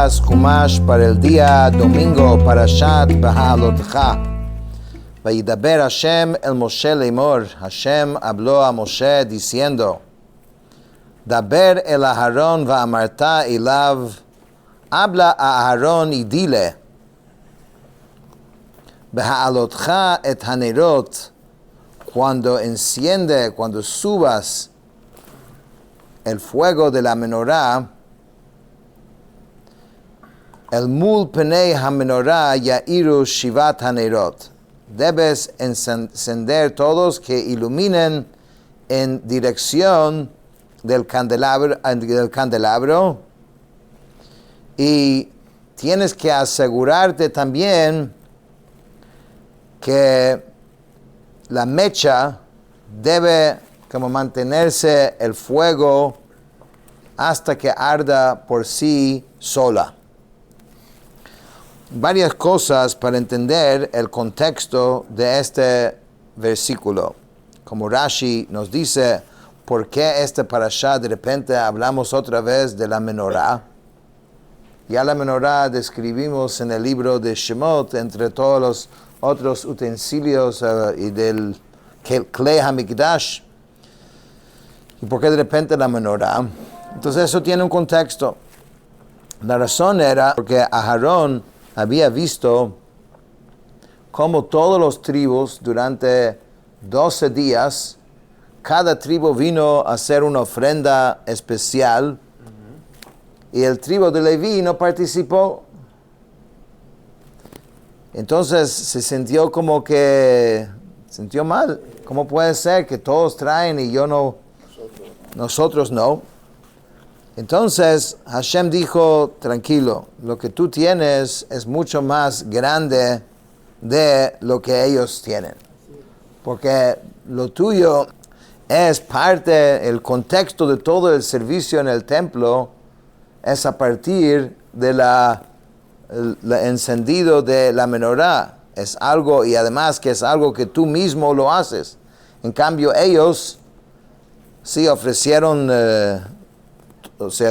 Levitas, Kumash para el día domingo, Parashat Beha'alotcha. Vayidaber Hashem el Moshe Lemor. Hashem habló a Moshe diciendo: Daber el Aharón va'amarta ilav. Habla a Aharón y dile: Beha'alotcha et hanerot. Cuando subas el fuego de la menorá, el mul penei ha-menorá ya'iru shivat hanerot. Debes encender todos que iluminen en dirección del candelabro, y tienes que asegurarte también que la mecha debe como mantenerse el fuego hasta que arda por sí sola. Varias cosas para entender el contexto de este versículo. Como Rashi nos dice, ¿por qué este parashá de repente hablamos otra vez de la menorá? Ya la menorá describimos en el libro de Shemot, entre todos los otros utensilios y del Klei HaMikdash. ¿Y por qué de repente la menorá? Entonces eso tiene un contexto. La razón era porque Aharón había visto cómo todos los tribus durante 12 días, cada tribu vino a hacer una ofrenda especial, y el tribu de Leví no participó. Entonces se sintió mal. ¿Cómo puede ser que todos traen y yo no? Nosotros no. Entonces Hashem dijo: tranquilo, lo que tú tienes es mucho más grande de lo que ellos tienen. Porque lo tuyo es parte, el contexto de todo el servicio en el templo es a partir de el encendido de la menorá. Es algo, y además que es algo que tú mismo lo haces. En cambio ellos sí ofrecieron,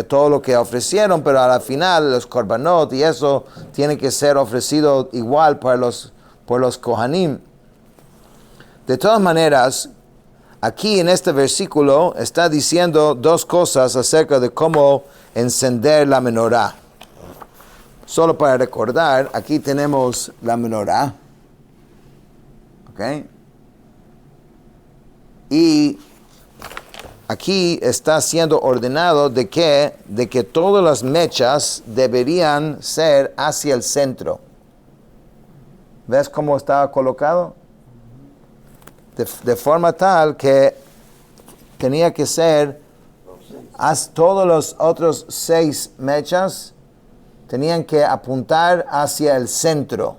todo lo que ofrecieron, pero a la final los korbanot y eso tiene que ser ofrecido igual por los kohanim. De todas maneras, aquí en este versículo está diciendo dos cosas acerca de cómo encender la menorá. Solo para recordar, aquí tenemos la menorá, ¿ok? Y aquí está siendo ordenado de que todas las mechas deberían ser hacia el centro. ¿Ves cómo estaba colocado? De forma tal que tenía que ser todos los otros 6 mechas tenían que apuntar hacia el centro.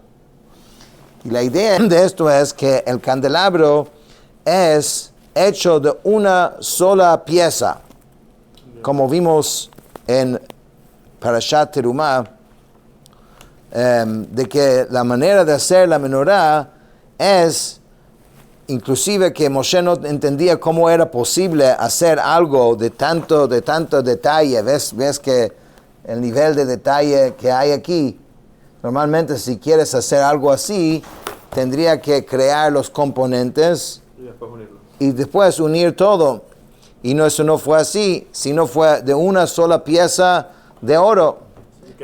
Y la idea de esto es que el candelabro es hecho de una sola pieza, como vimos en Parashat Terumah, de que la manera de hacer la menorá es, inclusive que Moshe no entendía cómo era posible hacer algo de tanto detalle. Ves que el nivel de detalle que hay aquí, normalmente si quieres hacer algo así, tendría que crear los componentes y después unir todo. Y eso no fue así, sino fue de una sola pieza de oro.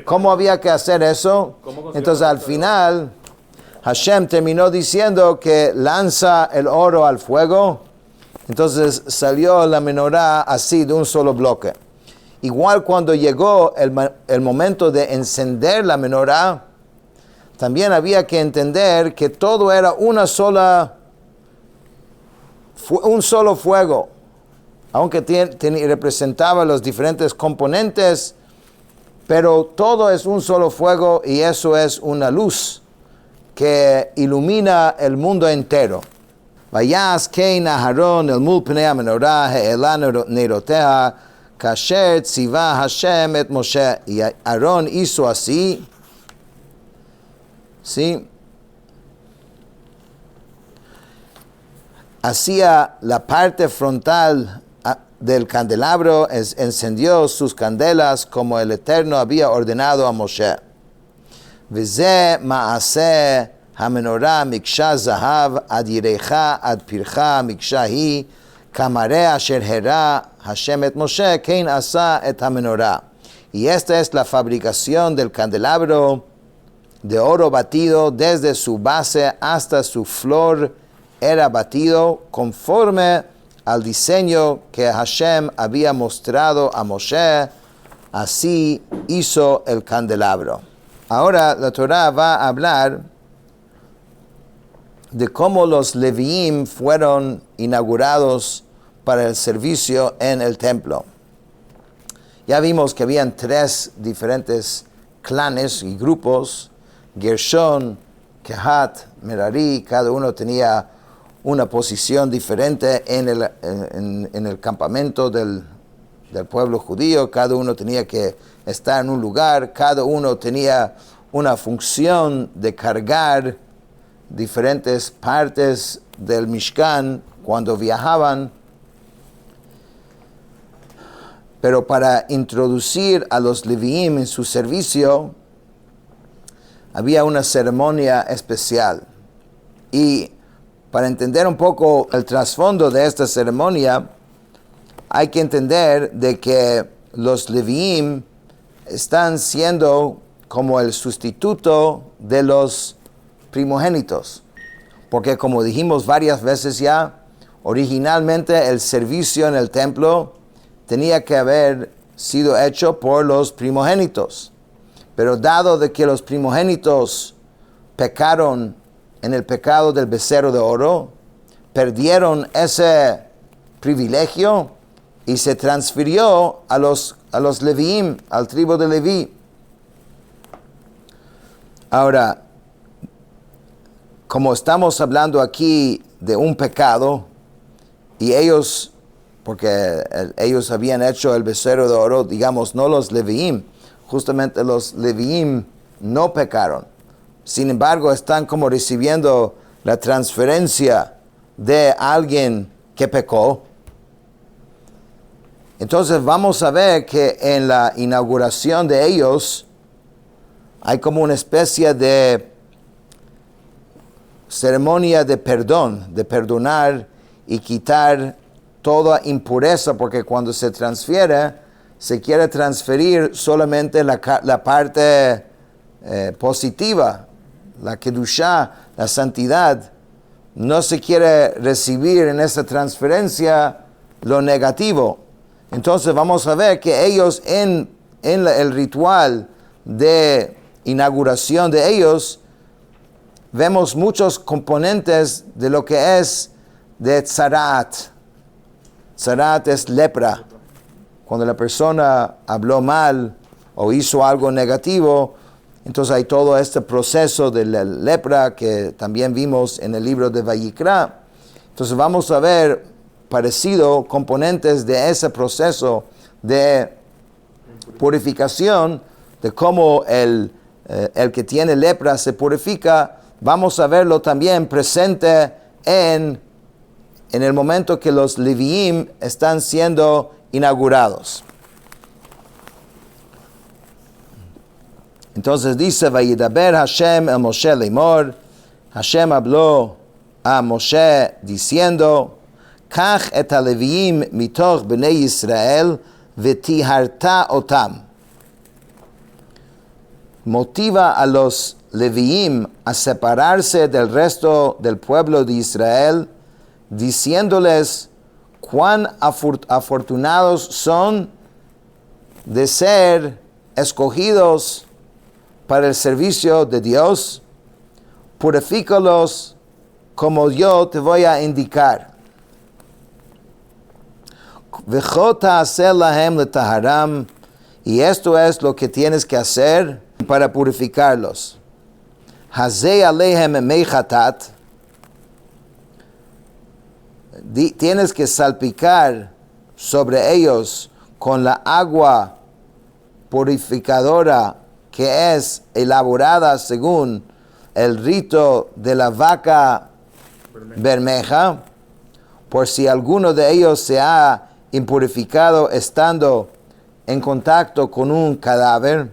¿Cómo había que hacer eso? Entonces al final Hashem terminó diciendo que lanza el oro al fuego. Entonces salió la menorá así, de un solo bloque. Igual cuando llegó el momento de encender la menorá, también había que entender que todo era un solo fuego. Aunque representaba los diferentes componentes, pero todo es un solo fuego, y eso es una luz que ilumina el mundo entero. Vayas kein Aharón el mul penei ha-menorá he'ela neroteha kasher tziva Hashem et Moshe. Y Aarón hizo así, ¿sí? Hacía la parte frontal del candelabro encendió sus candelas como el Eterno había ordenado a Moshe. V'zeh ma'aseh hamenorah miksha zahav ad yirecha ad pircha miksha hi kamareh asher hera Hashem et Moshe kein asa et hamenorah. Y esta es la fabricación del candelabro de oro batido desde su base hasta su flor era batido conforme al diseño que Hashem había mostrado a Moshe, así hizo el candelabro. Ahora la Torah va a hablar de cómo los Leviim fueron inaugurados para el servicio en el templo. Ya vimos que habían 3 diferentes clanes y grupos, Gershon, Kehat, Merari, cada uno tenía una posición diferente en el campamento del pueblo judío, cada uno tenía que estar en un lugar, cada uno tenía una función de cargar diferentes partes del Mishkan cuando viajaban. Pero para introducir a los Leviim en su servicio, había una ceremonia especial. Y para entender un poco el trasfondo de esta ceremonia, hay que entender de que los Leviim están siendo como el sustituto de los primogénitos. Porque como dijimos varias veces ya, originalmente el servicio en el templo tenía que haber sido hecho por los primogénitos. Pero dado de que los primogénitos pecaron en el pecado del becerro de oro, perdieron ese privilegio y se transfirió a los Leviim, al tribu de Leví. Ahora, como estamos hablando aquí de un pecado, y ellos, porque ellos habían hecho el becerro de oro, digamos, no los Leviim, justamente los Leviim no pecaron. Sin embargo, están como recibiendo la transferencia de alguien que pecó. Entonces vamos a ver que en la inauguración de ellos hay como una especie de ceremonia de perdón, de perdonar y quitar toda impureza, porque cuando se transfiere, se quiere transferir solamente la parte positiva, la kedushá, la santidad. No se quiere recibir en esa transferencia lo negativo. Entonces vamos a ver que ellos en el ritual de inauguración de ellos, vemos muchos componentes de lo que es de tzarat. Tzarat es lepra. Cuando la persona habló mal o hizo algo negativo, entonces hay todo este proceso de la lepra que también vimos en el libro de Vayikra. Entonces vamos a ver parecido componentes de ese proceso de purificación, de cómo el que tiene lepra se purifica. Vamos a verlo también presente en el momento que los Leviim están siendo inaugurados. Entonces dice, Vayidaber Hashem el Moshe Lemor, Hashem habló a Moshe diciendo, Kach et ha-Leviim mitoch bnei Yisrael v'tiharta otam. Motiva a los Leviim a separarse del resto del pueblo de Israel, diciéndoles cuán afortunados son de ser escogidos para el servicio de Dios. Purifícalos como yo te voy a indicar. Y esto es lo que tienes que hacer para purificarlos. Hazei alehem meichatat. Tienes que salpicar sobre ellos con la agua purificadora que es elaborada según el rito de la vaca bermeja, por si alguno de ellos se ha impurificado estando en contacto con un cadáver.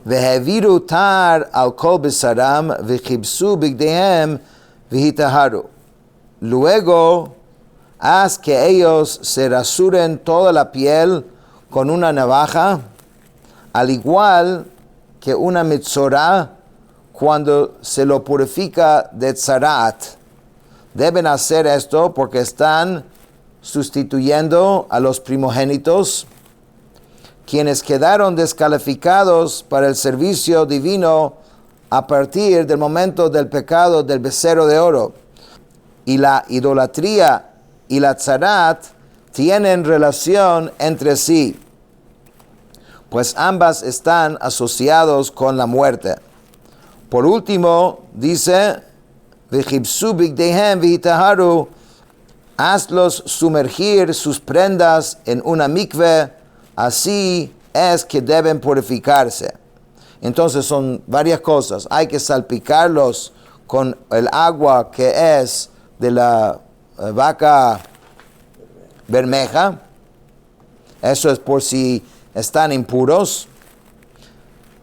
והעבירו tar al kol besaram וכיבסו בגדיהם והיטהרו. Luego, haz que ellos se rasuren toda la piel con una navaja, al igual que una mitzorah cuando se lo purifica de tzarat. Deben hacer esto porque están sustituyendo a los primogénitos, quienes quedaron descalificados para el servicio divino a partir del momento del pecado del becerro de oro. Y la idolatría y la tzarat tienen relación entre sí, pues ambas están asociados con la muerte. Por último, dice, v'chibsu bigdeihem v'hitaharu, hazlos sumergir sus prendas en una mikve, así es que deben purificarse. Entonces son varias cosas. Hay que salpicarlos con el agua que es de la vaca bermeja. Eso es por si están impuros.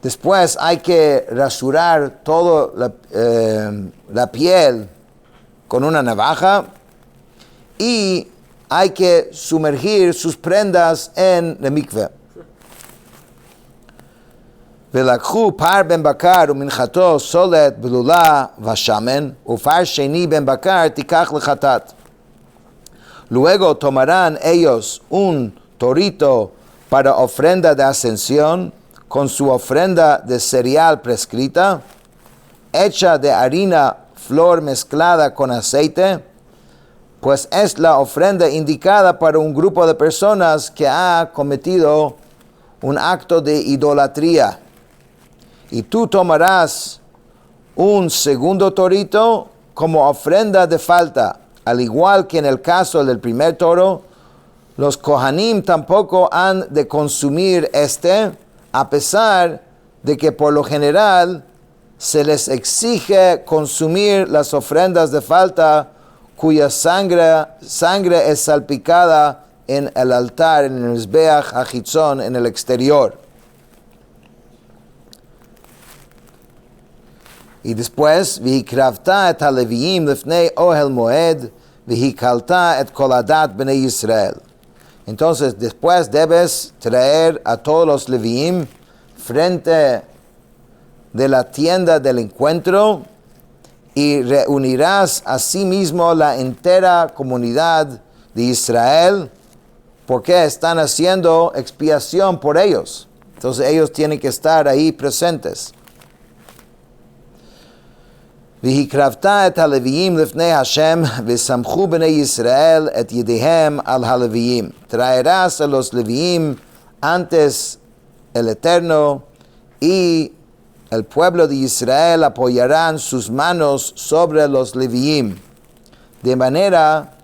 Después hay que rasurar toda la piel con una navaja y hay que sumergir sus prendas en la mikve. ולקחו פר בן בקר ומנחתו סולת בלולה ושמן, ופר שני בן בקר תיקח לחטאת. Luego tomarán ellos un torito para ofrenda de ascensión, con su ofrenda de cereal prescrita, hecha de harina, flor mezclada con aceite, pues es la ofrenda indicada para un grupo de personas que ha cometido un acto de idolatría. Y tú tomarás un segundo torito como ofrenda de falta, al igual que en el caso del primer toro. Los Kohanim tampoco han de consumir a pesar de que por lo general se les exige consumir las ofrendas de falta cuya sangre es salpicada en el altar, en el Mizbeach HaChitzon, en el exterior. Y después, v'hikravta et haleviim lefnei ohel moed, v'hikalta et kol adat bnei Yisrael. Entonces, después debes traer a todos los leviim frente de la tienda del encuentro y reunirás a sí mismo la entera comunidad de Israel, porque están haciendo expiación por ellos. Entonces, ellos tienen que estar ahí presentes. והקרבת את הלוויים לפני השם, וסמכו בני ישראל את ידיהם על הלוויים. Traerás a los leviim antes el Eterno, y el pueblo de Israel apoyarán sus manos sobre los leviim, de manera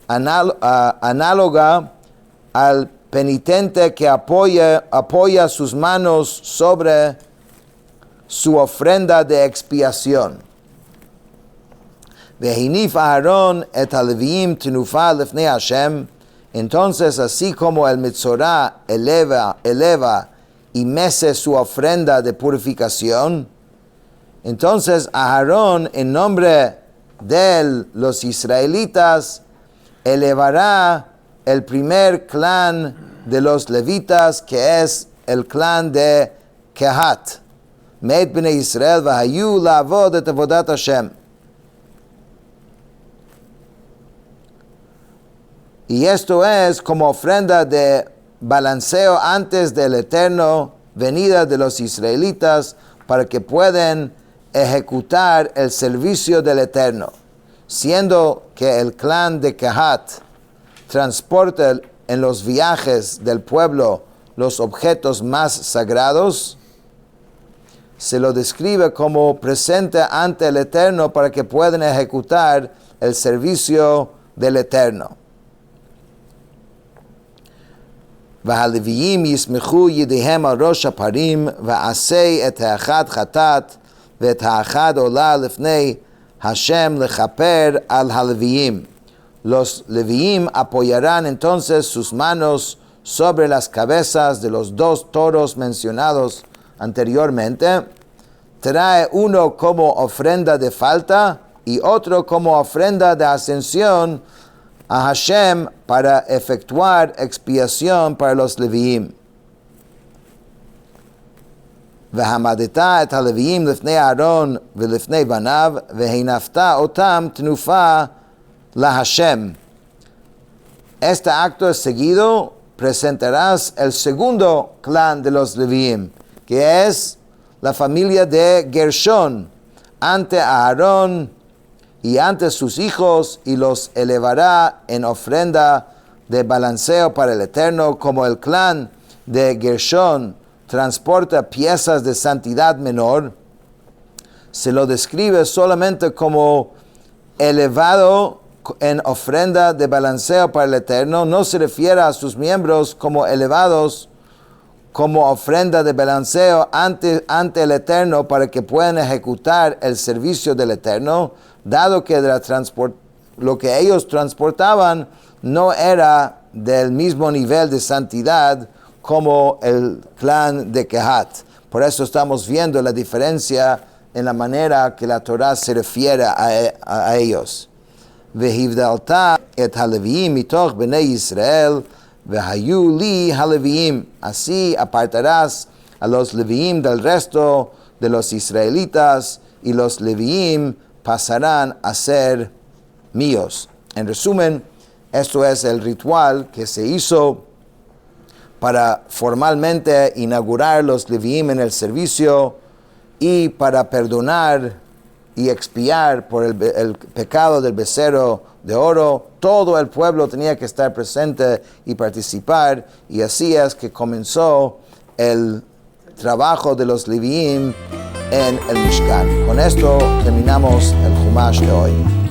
análoga al penitente que apoya sus manos sobre su ofrenda de expiación. Vehinif Aarón et haleviim tenufa lefnei Hashem. Entonces, así como el Metzorá eleva y mece su ofrenda de purificación, entonces Aarón, en nombre de los israelitas, elevará el primer clan de los levitas, que es el clan de Kehat. Meit bnei Israel vahayu la'avod et avodat Hashem. Y esto es como ofrenda de balanceo antes del eterno venida de los israelitas, para que puedan ejecutar el servicio del Eterno, siendo que el clan de Kehat transporta en los viajes del pueblo los objetos más sagrados. Se lo describe como presente ante el Eterno para que puedan ejecutar el servicio del Eterno. והלוויים יסמכו ידיהם על ראש הפרים, ועשה את האחד חטאת ואת האחד עולה לפני השם לכפר על הלוויים. Los Leviim apoyarán entonces sus manos sobre las cabezas de los dos toros mencionados anteriormente. Trae uno como ofrenda de falta y otro como ofrenda de ascensión a Hashem para efectuar expiación para los Leviim. והעמדת את הלוויים לפני אהרון ולפני בניו, והנפת אותם תנופה להשם. Este acto seguido presentarás el segundo clan de los Leviim, que es la familia de Gershon, ante Aarón y ante sus hijos, y los elevará en ofrenda de balanceo para el Eterno, como el clan de Gershon transporta piezas de santidad menor. Se lo describe solamente como elevado en ofrenda de balanceo para el Eterno. No se refiere a sus miembros como elevados como ofrenda de balanceo ante el Eterno para que puedan ejecutar el servicio del Eterno, dado que lo que ellos transportaban no era del mismo nivel de santidad como el clan de Kehat. Por eso estamos viendo la diferencia en la manera que la Torah se refiere a ellos. Vehivdalta et haleviim mitoch bnei Israel, vehayu li haleviim. Así apartarás a los Leviim del resto de los israelitas, y los Leviim pasarán a ser míos. En resumen, esto es el ritual que se hizo para formalmente inaugurar los Leviim en el servicio y para perdonar y expiar por el pecado del becerro de oro. Todo el pueblo tenía que estar presente y participar, y así es que comenzó el trabajo de los Leviim en el Mishkan. Con esto terminamos el Chumash de hoy.